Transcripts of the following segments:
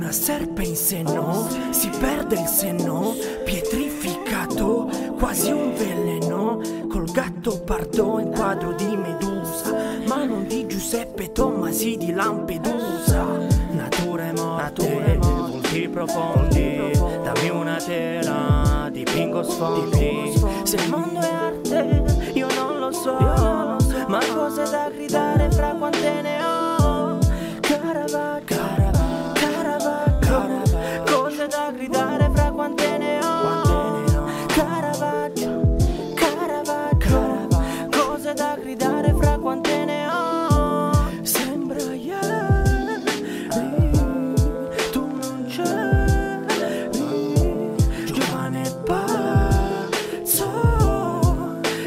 una serpe in seno, si perde il senno, pietrificato, quasi un veleno, col gatto pardo in quadro di Medusa, ma non di Giuseppe Tommasi di Lampedusa. Nature morte, volti profondi, dammi una tela, dipingo sfondi. Se il mondo è arte, io non lo so, ma cose da gridare fra quante ne ho. Caravaggio, cose da gridare fra quante ne ho. Caravaggio, cose da gridare fra quante ne ho. Sembra ieri, tu non c'eri, giovane e pazzo,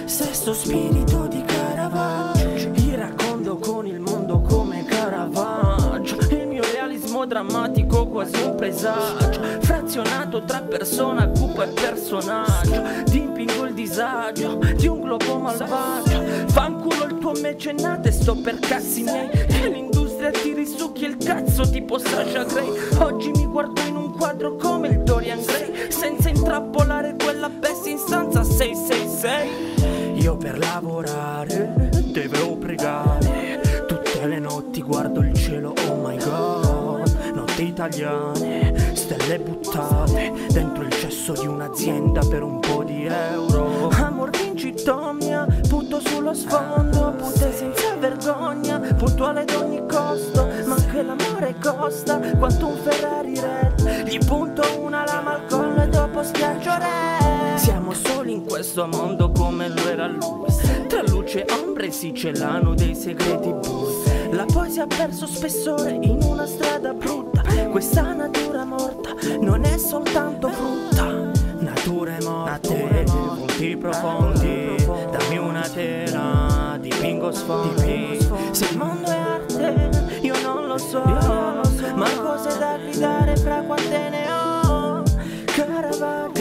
stesso spirito di Caravaggio. Iracondo con il mondo come Caravaggio, il mio realismo drammatico quasi un presagio, frazionato tra persona, cupo e personaggio. Dipingo il disagio di un globo malvagio. Fanculo il tuo mecenate, sto per cazzi miei, che l'industria ti risucchia il cazzo tipo Sasha Grey. Oggi mi guardo in un quadro come il Dorian Gray, senza intrappolare quella bestia in stanza 666. Io per lavorare devo pregare, tutte le notti guardo il cielo, oh my god. Notti italiane, stelle buttate dentro il cesso di un'azienda per un po' di euro. Amor vincitomia, punto sullo sfondo, putte senza vergogna, puntuale ad ogni costo. Ma anche l'amore costa quanto un Ferrari Red. Gli punto una lama al collo e dopo schiaccio re. Siamo soli in questo mondo come lo era lui, tra luce e ombre si celano dei segreti bui. La poesia ha perso spessore in una strada brutta, questa natura morta non è soltanto frutta. Nature morte, volti profondi, dammi una tela, dipingo sfondi. Se il mondo è arte, io non lo so, ma cose da gridare fra quante ne ho. Caravaggio,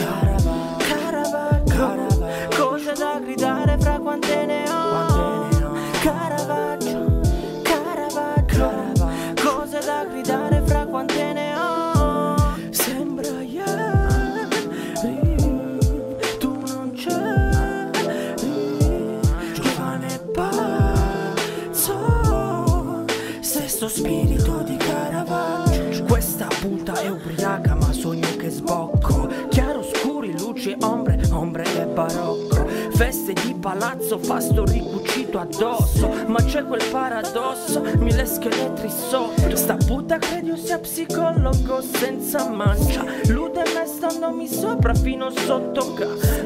cose da gridare fra quante ne ho. Caravaggio, cose da gridare fra quante ne ho. Sembra ieri, tu non c'eri, giovane e pazzo, stesso spirito di Caravaggio. Questa puta è ubriaca ma sogno che sbocco, chiaroscuri, luci e ombre, ombre e barocco. Feste di palazzo, fasto ricucito addosso, ma c'è quel paradosso, mille scheletri sopra. Sta puta credo sia psicologo senza mancia, lude me standomi sopra fino sotto ca.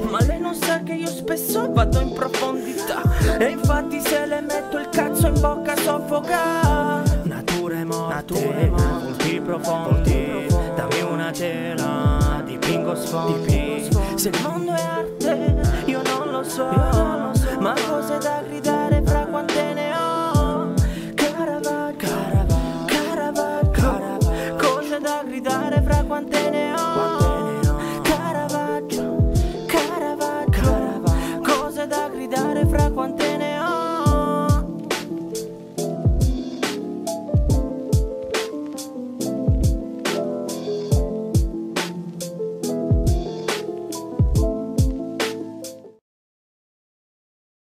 Ma lei non sa che io spesso vado in profondità, e infatti se le metto il cazzo in bocca soffoca. Nature morte, volti profondi, dammi una tela, dipingo sfondi. Se il mondo è arte, io non lo so, ma cose da gridare fra quante ne ho. Caravaggio, cose da gridare fra quante ne ho.